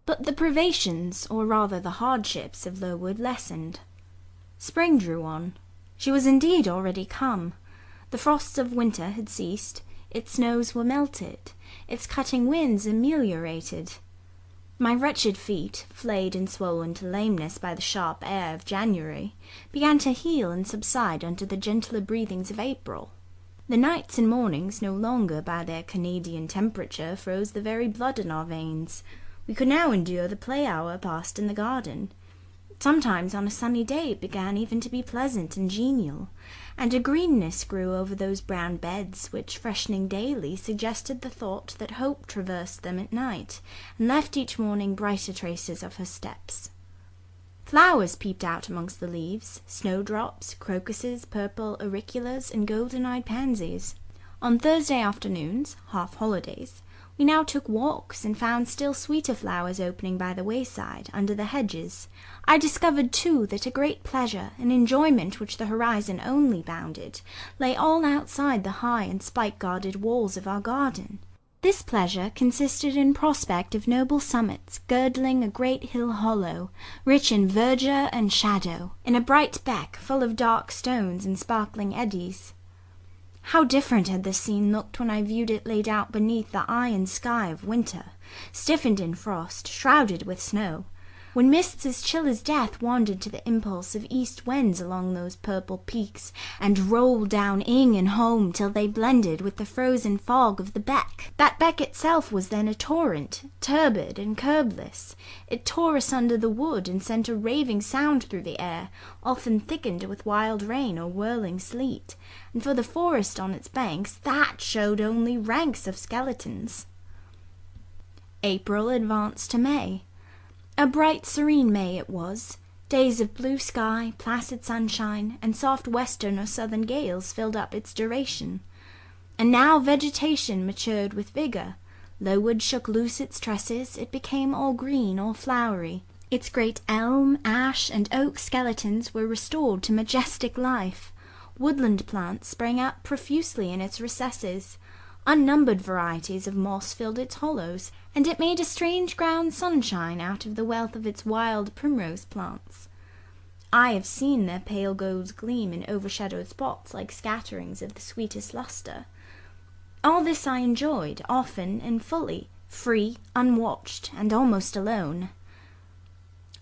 But the privations, or rather the hardships, of Lowood lessened. Spring drew on. She was indeed already come. The frosts of winter had ceased, its snows were melted, its cutting winds ameliorated. My wretched feet, flayed and swollen to lameness by the sharp air of January, began to heal and subside under the gentler breathings of April. The nights and mornings no longer by their Canadian temperature froze the very blood in our veins. We could now endure the play-hour passed in the garden. Sometimes on a sunny day it began even to be pleasant and genial, and a greenness grew over those brown beds which, freshening daily, suggested the thought that hope traversed them at night, and left each morning brighter traces of her steps. Flowers peeped out amongst the leaves, snowdrops, crocuses, purple auriculas, and golden-eyed pansies. On Thursday afternoons, half-holidays, we now took walks, and found still sweeter flowers opening by the wayside, under the hedges. I discovered, too, that a great pleasure, an enjoyment which the horizon only bounded, lay all outside the high and spike-guarded walls of our garden. This pleasure consisted in prospect of noble summits girdling a great hill hollow, rich in verdure and shadow, in a bright beck full of dark stones and sparkling eddies. How different had this scene looked when I viewed it laid out beneath the iron sky of winter, stiffened in frost, shrouded with snow, when mists as chill as death wandered to the impulse of east winds along those purple peaks, and rolled down ing and home till they blended with the frozen fog of the beck. That beck itself was then a torrent, turbid and curbless. It tore asunder the wood, and sent a raving sound through the air, often thickened with wild rain or whirling sleet, and for the forest on its banks, that showed only ranks of skeletons. April advanced to May. A bright, serene May it was. Days of blue sky, placid sunshine, and soft western or southern gales filled up its duration. And now vegetation matured with vigour. Lowood shook loose its tresses, it became all green, all flowery. Its great elm, ash, and oak skeletons were restored to majestic life. Woodland plants sprang up profusely in its recesses. Unnumbered varieties of moss filled its hollows, and it made a strange ground sunshine out of the wealth of its wild primrose plants. I have seen their pale golds gleam in overshadowed spots like scatterings of the sweetest lustre. All this I enjoyed, often and fully, free, unwatched, and almost alone.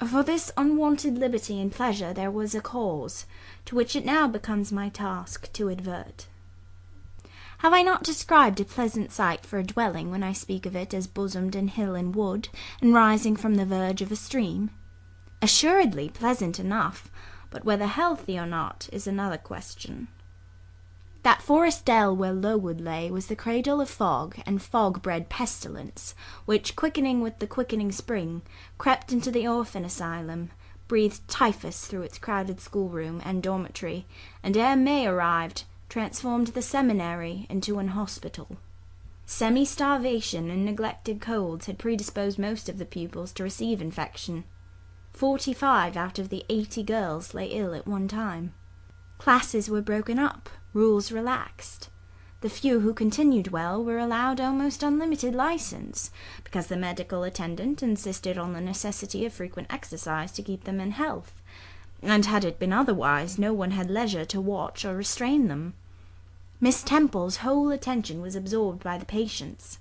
For this unwonted liberty and pleasure there was a cause, to which it now becomes my task to advert. Have I not described a pleasant sight for a dwelling when I speak of it as bosomed in hill and wood, and rising from the verge of a stream? Assuredly pleasant enough, but whether healthy or not is another question. That forest dell where Lowood lay was the cradle of fog and fog-bred pestilence, which, quickening with the quickening spring, crept into the orphan asylum, breathed typhus through its crowded schoolroom and dormitory, and ere May arrived, transformed the seminary into an hospital. Semi-starvation and neglected colds had predisposed most of the pupils to receive infection. 45 out of the 80 girls lay ill at one time. Classes were broken up, rules relaxed. The few who continued well were allowed almost unlimited license, because the medical attendant insisted on the necessity of frequent exercise to keep them in health, and had it been otherwise, no one had leisure to watch or restrain them. Miss Temple's whole attention was absorbed by the patients.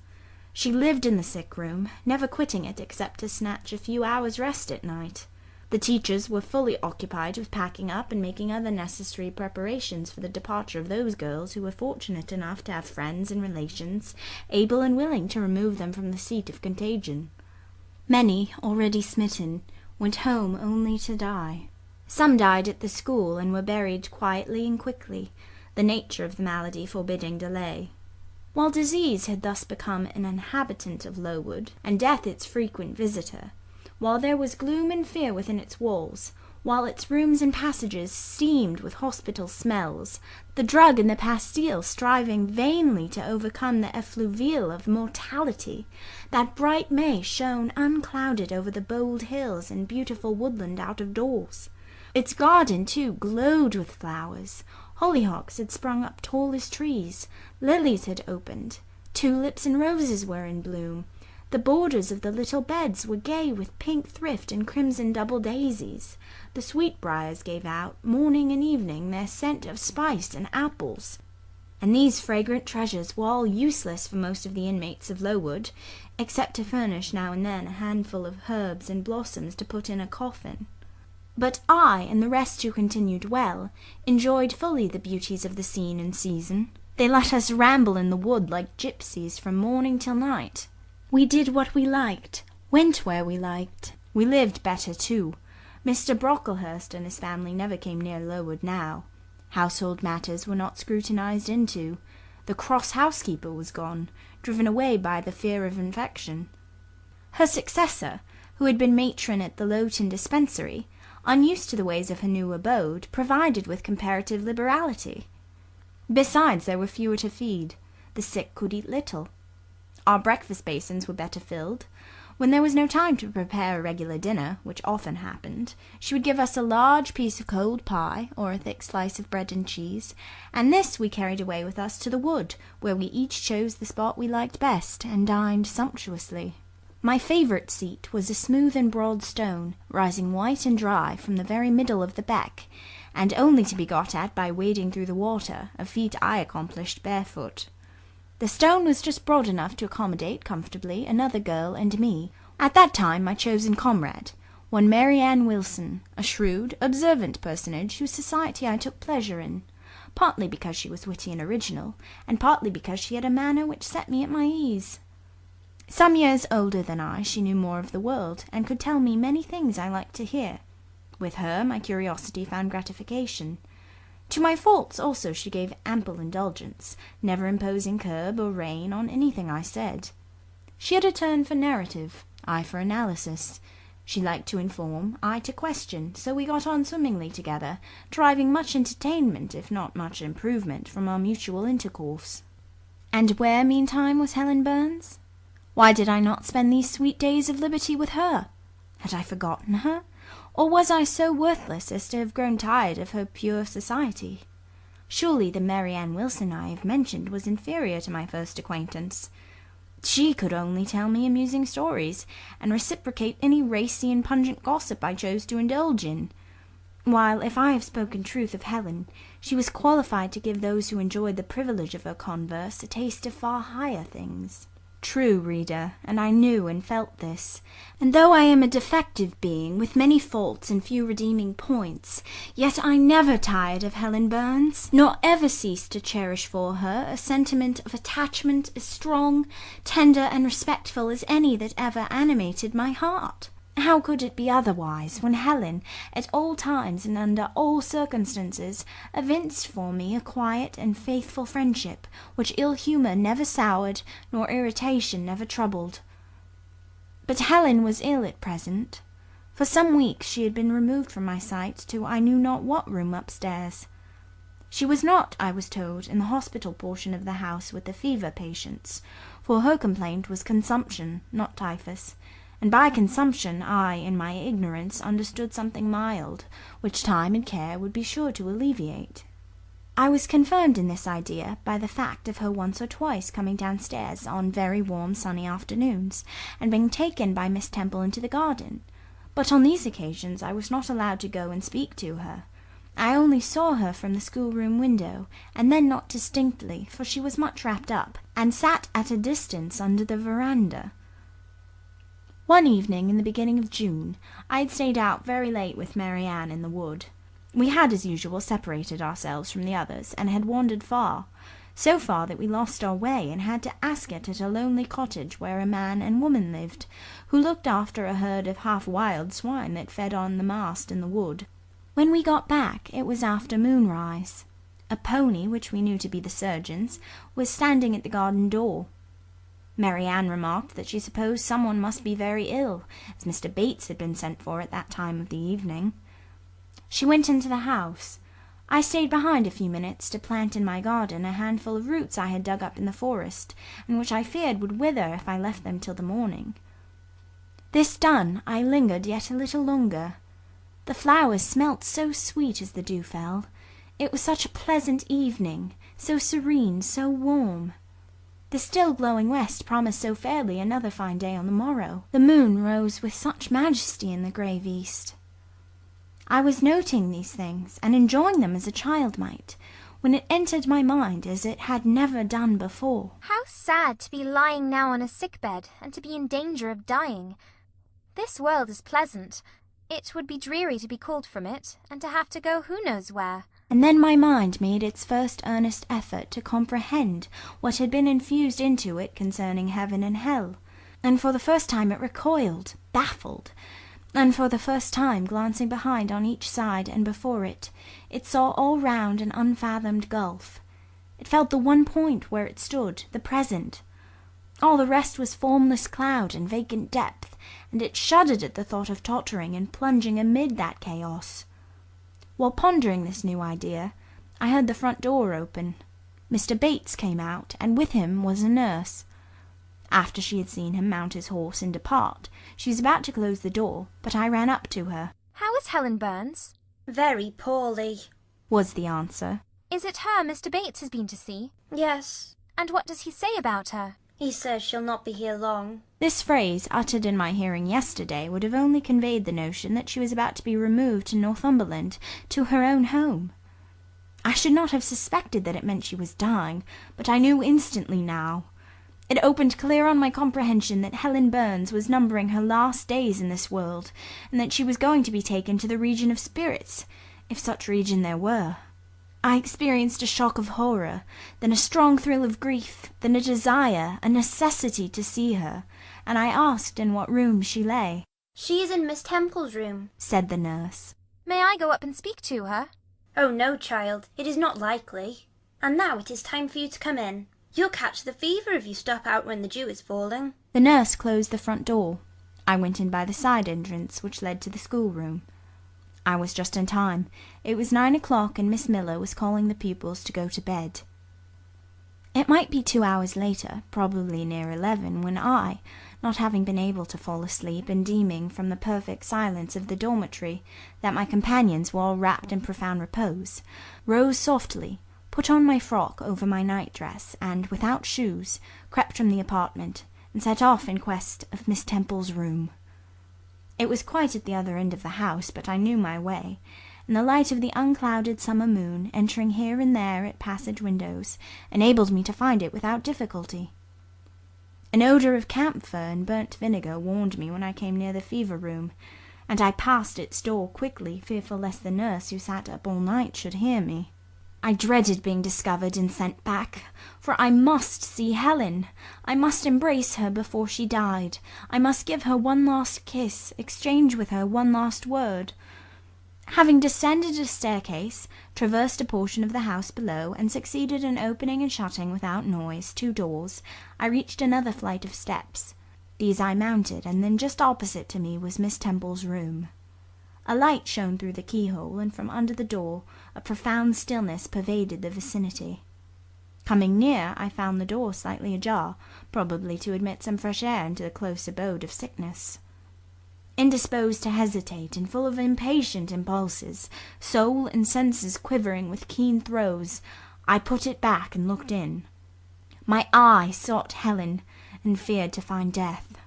She lived in the sick room, never quitting it except to snatch a few hours' rest at night. The teachers were fully occupied with packing up and making other necessary preparations for the departure of those girls who were fortunate enough to have friends and relations able and willing to remove them from the seat of contagion. Many, already smitten, went home only to die. Some died at the school and were buried quietly and quickly, the nature of the malady forbidding delay. While disease had thus become an inhabitant of Lowood, and death its frequent visitor, while there was gloom and fear within its walls, while its rooms and passages steamed with hospital smells, the drug and the pastille striving vainly to overcome the effluvial of mortality, that bright May shone unclouded over the bold hills and beautiful woodland out of doors. Its garden, too, glowed with flowers. Hollyhocks had sprung up tall as trees, lilies had opened, tulips and roses were in bloom, The borders of the little beds were gay with pink thrift and crimson double daisies. The sweetbriars gave out, morning and evening, their scent of spice and apples. And these fragrant treasures were all useless for most of the inmates of Lowood, except to furnish now and then a handful of herbs and blossoms to put in a coffin. But I, and the rest who continued well, enjoyed fully the beauties of the scene and season. They let us ramble in the wood like gypsies from morning till night. We did what we liked, went where we liked. We lived better too. Mr Brocklehurst and his family never came near Lowood now. Household matters were not scrutinized into. The cross housekeeper was gone, driven away by the fear of infection. Her successor, who had been matron at the Lowton dispensary, unused to the ways of her new abode, provided with comparative liberality. Besides, there were fewer to feed. The sick could eat little. Our breakfast basins were better filled. When there was no time to prepare a regular dinner, which often happened, she would give us a large piece of cold pie, or a thick slice of bread and cheese, and this we carried away with us to the wood, where we each chose the spot we liked best, and dined sumptuously. My favourite seat was a smooth and broad stone, rising white and dry from the very middle of the beck, and only to be got at by wading through the water, a feat I accomplished barefoot. The stone was just broad enough to accommodate comfortably another girl and me. At that time my chosen comrade, one Mary Ann Wilson, a shrewd, observant personage whose society I took pleasure in, partly because she was witty and original, and partly because she had a manner which set me at my ease. Some years older than I, she knew more of the world, and could tell me many things I liked to hear. With her my curiosity found gratification. To my faults also she gave ample indulgence, never imposing curb or rein on anything I said. She had a turn for narrative, I for analysis. She liked to inform, I to question, so we got on swimmingly together, deriving much entertainment, if not much improvement, from our mutual intercourse. And where, meantime, was Helen Burns? Why did I not spend these sweet days of liberty with her? Had I forgotten her? Or was I so worthless as to have grown tired of her pure society? Surely the Mary Ann Wilson I have mentioned was inferior to my first acquaintance. She could only tell me amusing stories, and reciprocate any racy and pungent gossip I chose to indulge in, while, if I have spoken truth of Helen, she was qualified to give those who enjoyed the privilege of her converse a taste of far higher things. True, reader, and I knew and felt this, and though I am a defective being, with many faults and few redeeming points, yet I never tired of Helen Burns, nor ever ceased to cherish for her a sentiment of attachment as strong, tender, and respectful as any that ever animated my heart. How could it be otherwise, when Helen, at all times and under all circumstances, evinced for me a quiet and faithful friendship, which ill-humour never soured, nor irritation never troubled? But Helen was ill at present. For some weeks she had been removed from my sight to I knew not what room upstairs. She was not, I was told, in the hospital portion of the house with the fever patients, for her complaint was consumption, not typhus, and by consumption I, in my ignorance, understood something mild, which time and care would be sure to alleviate. I was confirmed in this idea by the fact of her once or twice coming downstairs on very warm sunny afternoons, and being taken by Miss Temple into the garden. But on these occasions I was not allowed to go and speak to her. I only saw her from the schoolroom window, and then not distinctly, for she was much wrapped up, and sat at a distance under the veranda. One evening in the beginning of June, I had stayed out very late with Mary Ann in the wood. We had, as usual, separated ourselves from the others, and had wandered far, so far that we lost our way, and had to ask it at a lonely cottage where a man and woman lived, who looked after a herd of half-wild swine that fed on the mast in the wood. When we got back, it was after moonrise. A pony, which we knew to be the surgeon's, was standing at the garden door. Mary Ann remarked that she supposed someone must be very ill, as Mr. Bates had been sent for at that time of the evening. She went into the house. I stayed behind a few minutes to plant in my garden a handful of roots I had dug up in the forest, and which I feared would wither if I left them till the morning. This done, I lingered yet a little longer. The flowers smelt so sweet as the dew fell. It was such a pleasant evening, so serene, so warm. The still glowing west promised so fairly another fine day on the morrow. The moon rose with such majesty in the grave east. I was noting these things, and enjoying them as a child might, when it entered my mind as it had never done before. How sad to be lying now on a sick-bed, and to be in danger of dying. This world is pleasant. It would be dreary to be called from it, and to have to go who knows where. And then my mind made its first earnest effort to comprehend what had been infused into it concerning heaven and hell, and for the first time it recoiled, baffled, and for the first time, glancing behind on each side and before it, it saw all round an unfathomed gulf. It felt the one point where it stood, the present. All the rest was formless cloud and vacant depth, and it shuddered at the thought of tottering and plunging amid that chaos. While pondering this new idea, I heard the front door open. Mr. Bates came out, and with him was a nurse. After she had seen him mount his horse and depart, she was about to close the door, but I ran up to her. How is Helen Burns? Very poorly, was the answer. Is it her Mr. Bates has been to see? Yes. And what does he say about her? He says she'll not be here long. This phrase, uttered in my hearing yesterday, would have only conveyed the notion that she was about to be removed to Northumberland, to her own home. I should not have suspected that it meant she was dying, but I knew instantly now. It opened clear on my comprehension that Helen Burns was numbering her last days in this world, and that she was going to be taken to the region of spirits, if such region there were. I experienced a shock of horror, then a strong thrill of grief, then a desire, a necessity to see her, and I asked in what room she lay. She is in Miss Temple's room, said the nurse. May I go up and speak to her? Oh, no, child, it is not likely. And now it is time for you to come in. You'll catch the fever if you stop out when the dew is falling. The nurse closed the front door. I went in by the side entrance, which led to the schoolroom. I was just in time. It was 9 o'clock, and Miss Miller was calling the pupils to go to bed. It might be 2 hours later, probably near 11, when I, not having been able to fall asleep, and deeming from the perfect silence of the dormitory that my companions were all wrapped in profound repose, rose softly, put on my frock over my night-dress, and, without shoes, crept from the apartment, and set off in quest of Miss Temple's room. It was quite at the other end of the house, but I knew my way, and the light of the unclouded summer moon, entering here and there at passage windows, enabled me to find it without difficulty. An odour of camphor and burnt vinegar warned me when I came near the fever room, and I passed its door quickly, fearful lest the nurse who sat up all night should hear me. I dreaded being discovered and sent back, for I must see Helen. I must embrace her before she died. I must give her one last kiss, exchange with her one last word. Having descended a staircase, traversed a portion of the house below, and succeeded in opening and shutting without noise 2 doors, I reached another flight of steps. These I mounted, and then just opposite to me was Miss Temple's room. A light shone through the keyhole, and from under the door a profound stillness pervaded the vicinity. Coming near, I found the door slightly ajar, probably to admit some fresh air into the close abode of sickness. Indisposed to hesitate, and full of impatient impulses, soul and senses quivering with keen throes, I put it back and looked in. My eye sought Helen, and feared to find death.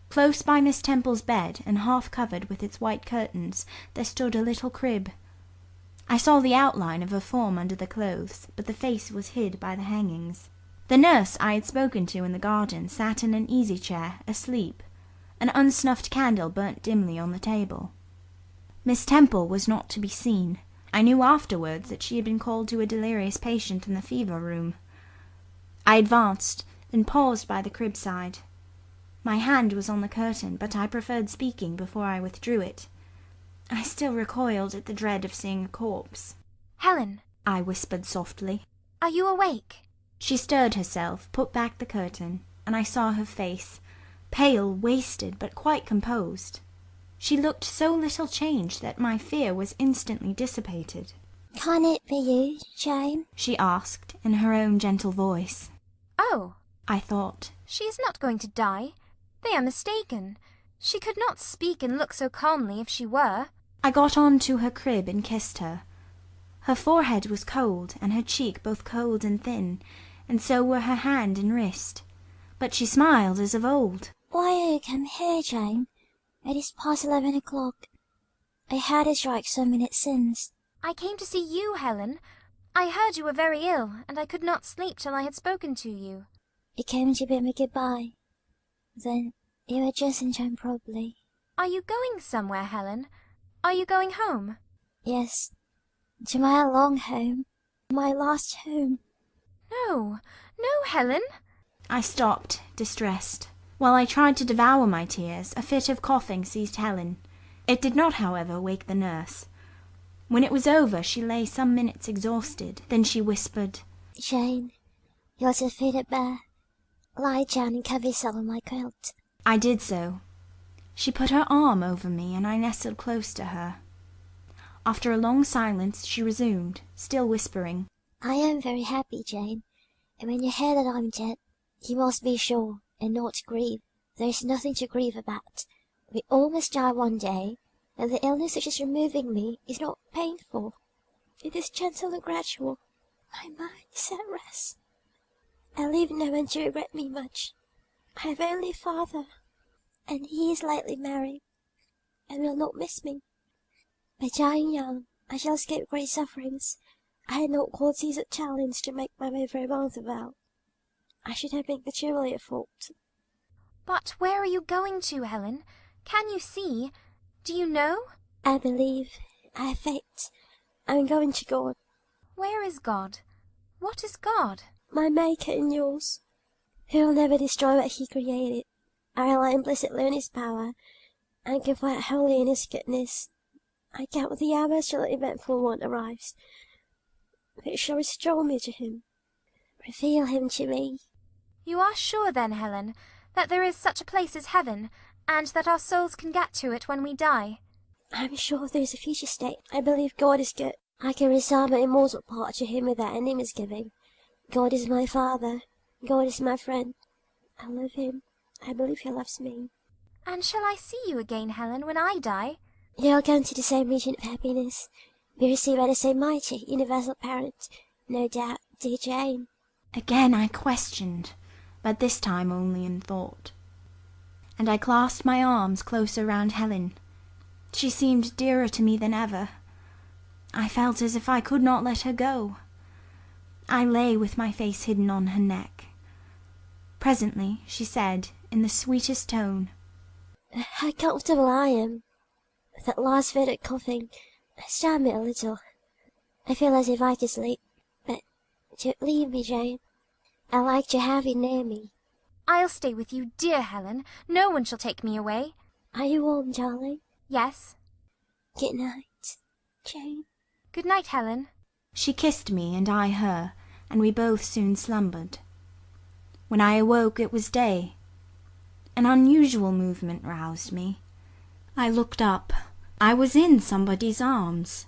Close by Miss Temple's bed, and half covered with its white curtains, there stood a little crib. I saw the outline of a form under the clothes, but the face was hid by the hangings. The nurse I had spoken to in the garden sat in an easy-chair, asleep. An unsnuffed candle burnt dimly on the table. Miss Temple was not to be seen. I knew afterwards that she had been called to a delirious patient in the fever room. I advanced, then paused by the crib-side. My hand was on the curtain, but I preferred speaking before I withdrew it. I still recoiled at the dread of seeing a corpse. Helen, I whispered softly. Are you awake? She stirred herself, put back the curtain, and I saw her face, pale, wasted, but quite composed. She looked so little changed that my fear was instantly dissipated. Can it be you, Jane? She asked, in her own gentle voice. Oh, I thought. She is not going to die. They are mistaken. She could not speak and look so calmly if she were. I got on to her crib and kissed her. Her forehead was cold, and her cheek both cold and thin, and so were her hand and wrist. But she smiled as of old. Why are you come here, Jane? It is past 11 o'clock. I heard it strike some minutes since. I came to see you, Helen. I heard you were very ill, and I could not sleep till I had spoken to you. You came to bid me goodbye. Then you were just in time, probably. Are you going somewhere, Helen? Are you going home? Yes, to my long home, my last home. No, no, Helen. I stopped, distressed. While I tried to devour my tears, a fit of coughing seized Helen. It did not, however, wake the nurse. When it was over, she lay some minutes exhausted. Then she whispered, Jane, you're too fit to bear. Lie down and cover yourself in my quilt. I did so. She put her arm over me, and I nestled close to her. After a long silence, she resumed, still whispering, I am very happy, Jane, and when you hear that I'm dead, you must be sure, and not grieve. There is nothing to grieve about. We all must die one day, and the illness which is removing me is not painful. It is gentle and gradual. My mind is at rest. I leave no one to regret me much. I have only a father, and he is lately married, and will not miss me. By dying young, I shall escape great sufferings. I had not qualities or talents to make my way very well. I should have been materially at fault. But where are you going to, Helen? Can you see? Do you know? I believe. I have faith. I am going to God. Where is God? What is God? My Maker and yours, who will never destroy what he created. I rely implicitly on his power, and confide wholly in his goodness. I count the hours till the eventful one arrives, which shall restore me to him. Reveal him to me. You are sure then, Helen, that there is such a place as heaven, and that our souls can get to it when we die? I am sure there is a future state. I believe God is good. I can resign my immortal part to him without any misgiving. God is my Father. God is my friend. I love him. I believe he loves me. And shall I see you again, Helen, when I die? You will come to the same region of happiness, be received by the same mighty, universal parent, no doubt, dear Jane. Again I questioned, but this time only in thought. And I clasped my arms closer round Helen. She seemed dearer to me than ever. I felt as if I could not let her go. I lay with my face hidden on her neck. Presently she said, in the sweetest tone, How comfortable I am. That last fit of coughing stirred me a little. I feel as if I could sleep, but don't leave me, Jane. I like to have you near me. I'll stay with you, dear Helen. No one shall take me away. Are you warm, darling? Yes. Good night, Jane. Good night, Helen. She kissed me and I her, and we both soon slumbered. When I awoke it was day. An unusual movement roused me. I looked up. I was in somebody's arms.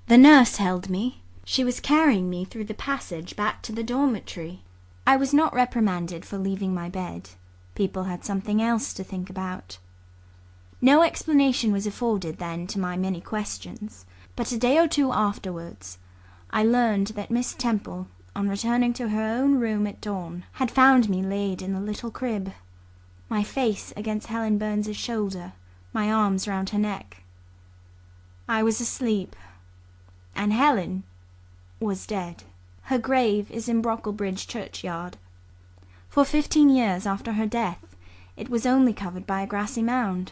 The nurse held me. She was carrying me through the passage back to the dormitory. I was not reprimanded for leaving my bed. People had something else to think about. No explanation was afforded then to my many questions, but a day or two afterwards I learned that Miss Temple, on returning to her own room at dawn, had found me laid in the little crib, my face against Helen Burns's shoulder, my arms round her neck. I was asleep, and Helen was dead. Her grave is in Brocklebridge churchyard. For 15 years after her death it was only covered by a grassy mound,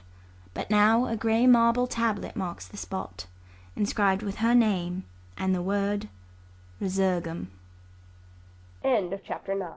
but now a grey marble tablet marks the spot, inscribed with her name and the word Resurgam. End of chapter 9.